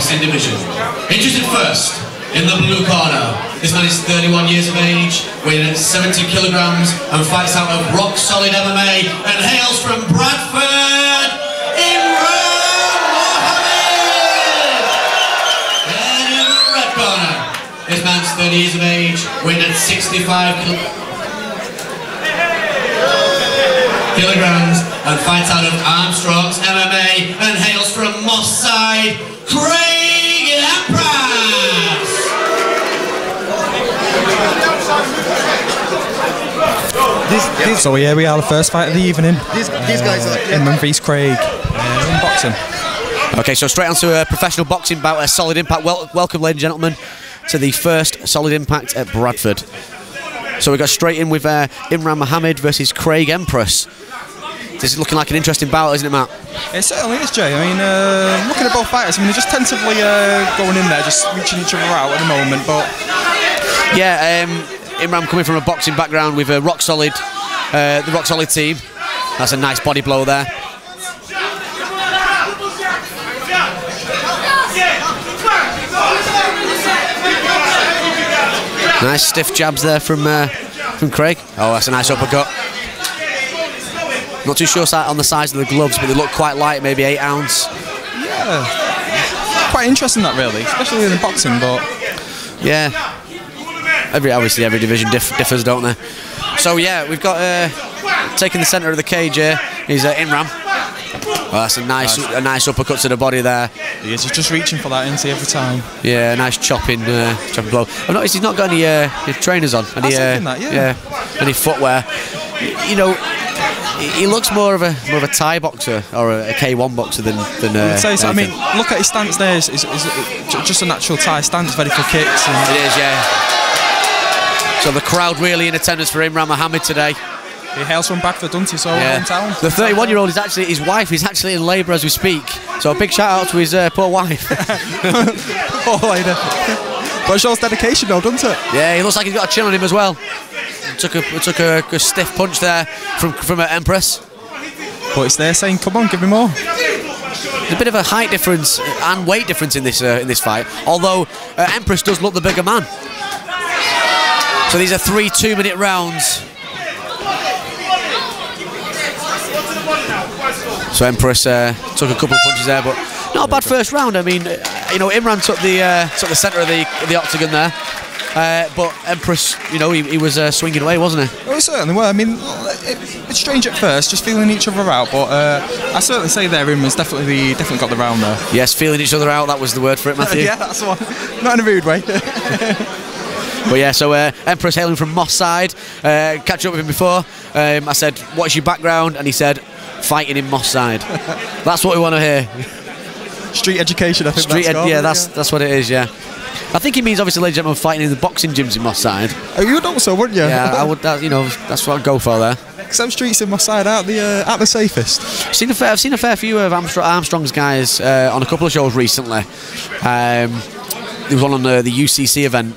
boxing division. Introduced first, in the blue corner, this man is 31 years of age, weighing at 70 kilograms and fights out of rock solid MMA and hails from Bradford, Imran Muhammed! And in the red corner, this man's 30 years of age, weighing at 65 kilograms and fights out of Armstrong's MMA and hails from Moss Side, Craig Empress! So here we are, the first fight of the evening. These guys are Imran vs Craig in boxing. Okay, so straight on to a professional boxing bout, a Solid Impact. Welcome, ladies and gentlemen, to the first Solid Impact at Bradford. So we got straight in with Imran Muhammed versus Craig Empress. This is looking like an interesting bout, isn't it, Matt? It certainly is, Jay. I mean, looking at both fighters, I mean, they're just tentatively going in there, just reaching each other out at the moment, but... Yeah, Imran coming from a boxing background with a rock solid, the rock solid team. That's a nice body blow there. Nice stiff jabs there from Craig. Oh, that's a nice uppercut. Not too sure on the size of the gloves, but they look quite light, maybe 8 ounce. Yeah, quite interesting that, really, especially in boxing, but... Yeah. Obviously every division differs, don't they? So yeah, we've got taking the centre of the cage here is Imran. Oh, that's a nice uppercut to the body there. He is just reaching for that, isn't he, every time? Yeah, nice chopping blow. I've noticed he's not got any trainers on. Any footwear. You know, he looks more of a Thai boxer or a K1 boxer than I'd say so. I mean, look at his stance there. It's just a natural Thai stance, ready for kicks. It is, yeah. So the crowd really in attendance for Imran Muhammed today. He hails from Bradford, doesn't he? So in town. The 31-year-old is actually his wife. He's actually in labour as we speak. So a big shout out to his poor wife. Poor lady. But it shows dedication, though, doesn't it? Yeah, he looks like he's got a chin on him as well. Took a stiff punch there from Empress. But it's there saying, "Come on, give me more." There's a bit of a height difference and weight difference in this fight. Although Empress does look the bigger man. So these are 3 2-minute rounds. So Empress took a couple of punches there, but not a bad first round. I mean, you know, Imran took the centre of the octagon there, but Empress, you know, he was swinging away, wasn't he? Well, certainly were. I mean, it's strange at first, just feeling each other out, but I certainly say there Imran's definitely got the round there. Yes, feeling each other out. That was the word for it, Matthew. Yeah, that's the one. Not in a rude way. But yeah, so Empress hailing from Moss Side. Catch up with him before. I said, "What's your background?" And he said, "Fighting in Moss Side." That's what we want to hear. Street education, I think. That's what it is. Yeah, I think he means obviously, ladies and gentlemen, fighting in the boxing gyms in Moss Side. Oh, you would also, wouldn't you? Yeah, I would. You know, that's what I'd go for there. Some streets in Moss Side aren't the safest. I've seen a fair few of Armstrong's guys on a couple of shows recently. There was one on the UCC event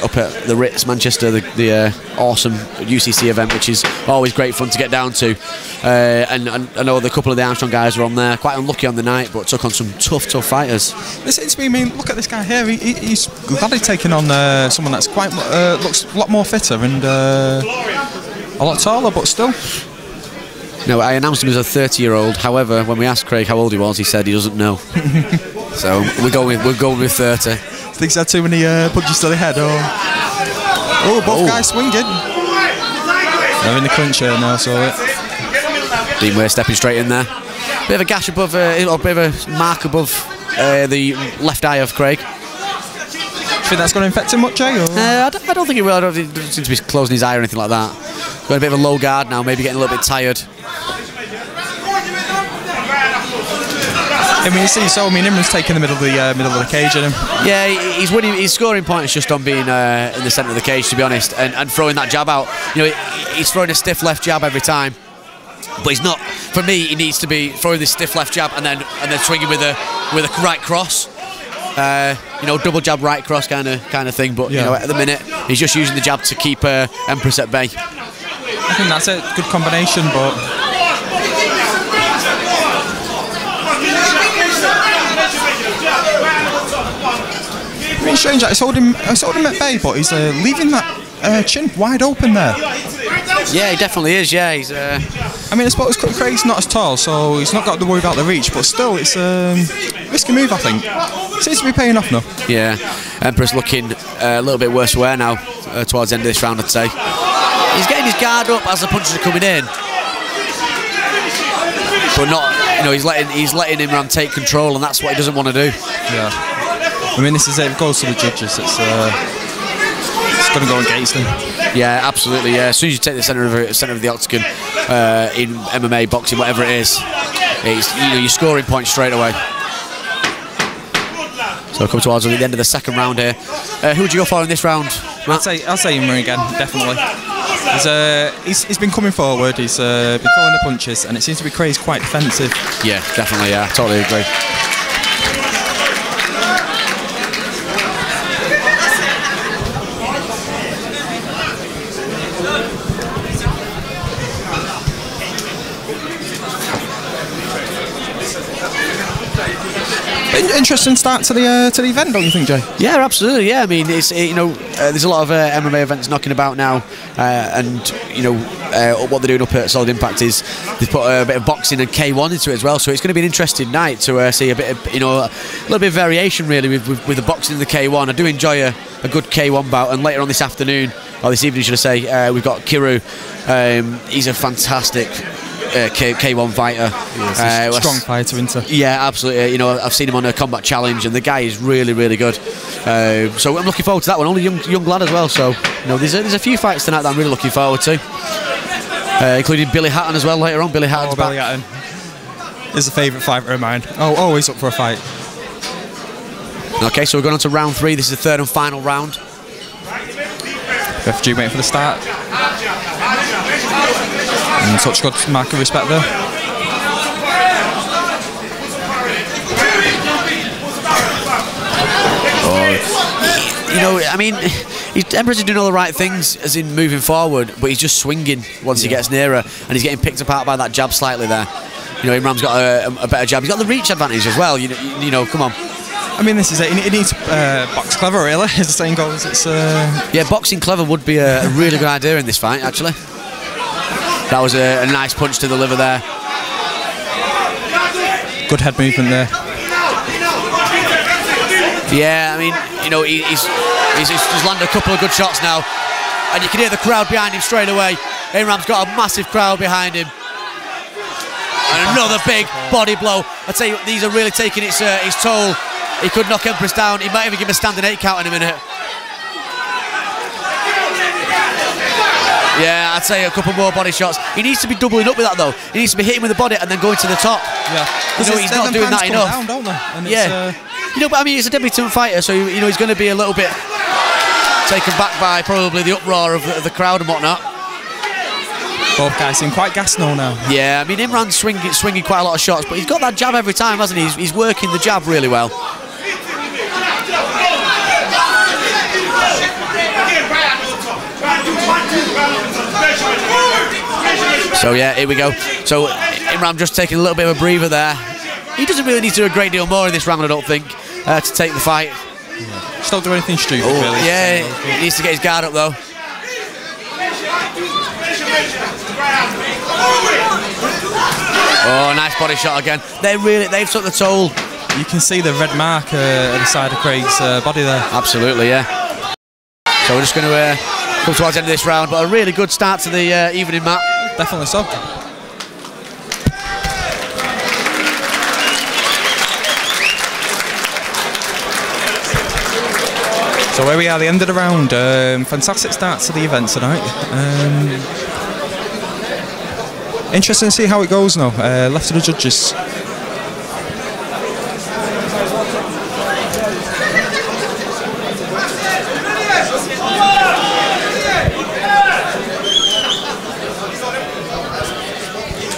up at the Ritz, Manchester, the awesome UCC event, which is always great fun to get down to. And I know a couple of the Armstrong guys were on there, quite unlucky on the night, but took on some tough fighters. I mean, look at this guy here. He's gladly taken on someone that's quite looks a lot more fitter and a lot taller, but still. No, I announced him as a 30-year-old. However, when we asked Craig how old he was, he said he doesn't know. So we're going with 30. Thinks he had too many punches to the head. Both guys swinging. They're in the clinch here now, so Dean Ware stepping straight in there. Bit of a gash above, or bit of a mark above the left eye of Craig. Think that's going to infect him much, Jay? I don't think it will. He doesn't seem to be closing his eye or anything like that. Got a bit of a low guard now, maybe getting a little bit tired. I mean, you see, so Imran's taking the middle of the cage in him. Yeah, he's winning. He's scoring points just on being in the centre of the cage, to be honest, and throwing that jab out. You know, he's throwing a stiff left jab every time, but he's not. For me, he needs to be throwing this stiff left jab and then swinging with a right cross. You know, double jab, right cross kind of thing. But you know, at the minute, he's just using the jab to keep Empress at bay. I think that's a good combination, but. something strange. It's holding at bay, but he's leaving that chin wide open there. Yeah, he definitely is. Yeah, he's. I mean, I suppose Craig's not as tall, so he's not got to worry about the reach. But still, it's a risky move, I think. Seems to be paying off now. Yeah, Empress looking a little bit worse for wear now towards the end of this round, I'd say. He's getting his guard up as the punches are coming in, but not. You know, he's letting Imran take control, and that's what he doesn't want to do. Yeah. I mean, this is it. If it goes to the judges, it's going to go against them. Yeah, absolutely. Yeah, as soon as you take the centre of the octagon in MMA, boxing, whatever it is, it's, you know, you're scoring points straight away. So we'll come towards the end of the second round here. Who would you go for in this round, Matt? I'll say Imran again, definitely. He's been coming forward. He's been throwing the punches, and it seems to be Craig's quite defensive. Yeah, definitely. Yeah, totally agree. Interesting start to the event, don't you think, Jay? Yeah, absolutely. Yeah, I mean, it's there's a lot of MMA events knocking about now, and what they're doing up at Solid Impact is they've put a bit of boxing and K1 into it as well. So it's going to be an interesting night to see a bit of a little bit of variation really with the boxing and the K1. I do enjoy a good K1 bout, and later on this afternoon or this evening, should I say, we've got Kiru. He's a fantastic K1 fighter. Strong fighter, isn't he? Yeah, absolutely. I've seen him on a Combat Challenge, and the guy is really, really good. So I'm looking forward to that one. Only young lad as well. So there's a few fights tonight that I'm really looking forward to, including Billy Hatton as well later on. Billy Hatton's back. Billy Hatton is a favourite fighter of mine. Always up for a fight. Okay, so we're going on to round 3. This is the third and final round. Refugee waiting for the start. And such good mark of respect there. Empress is doing all the right things as in moving forward, but he's just swinging once he gets nearer, and he's getting picked apart by that jab slightly there. Imran's got a better jab. He's got the reach advantage as well. Come on. I mean, this is it. He needs box clever, really, as the saying goes. Yeah, boxing clever would be a really good idea in this fight, actually. That was a nice punch to the liver there. Good head movement there. Yeah, I mean, he's landed a couple of good shots now, and you can hear the crowd behind him straight away. Imran's got a massive crowd behind him. And another big body blow. I'd say these are really taking its toll. He could knock Empress down. He might even give him a standing 8 count in a minute. Yeah, I'd say a couple more body shots. He needs to be doubling up with that though. He needs to be hitting with the body and then going to the top. Yeah, he's not doing that enough. Down, don't they? And yeah, but I mean, he's a debutant fighter, so he's going to be a little bit taken back by probably the uproar of the crowd and whatnot. Both guys seem quite gassed now. Yeah, I mean, Imran's swinging quite a lot of shots, but he's got that jab every time, hasn't he? He's working the jab really well. So yeah, here we go. So Imran just taking a little bit of a breather there. He doesn't really need to do a great deal more in this round, I don't think, to take the fight. Just don't do anything stupid, really. Yeah, he needs to get his guard up though. Oh, nice body shot again. They've took the toll. You can see the red mark at the side of Craig's body there. Absolutely, yeah. So we're just going to come towards the end of this round, but a really good start to the evening, Matt. Definitely so. So where we are, the end of the round. Fantastic start to the event tonight. Interesting to see how it goes now. Left to the judges.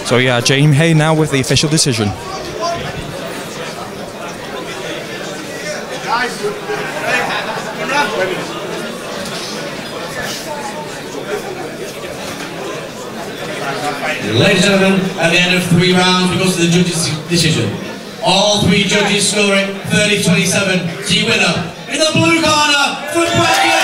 So yeah, James Hay now with the official decision. Ladies and gentlemen, at the end of 3 rounds, we go to the judges' decision. All 3 judges score it 30-27. The winner in the blue corner from Bradford.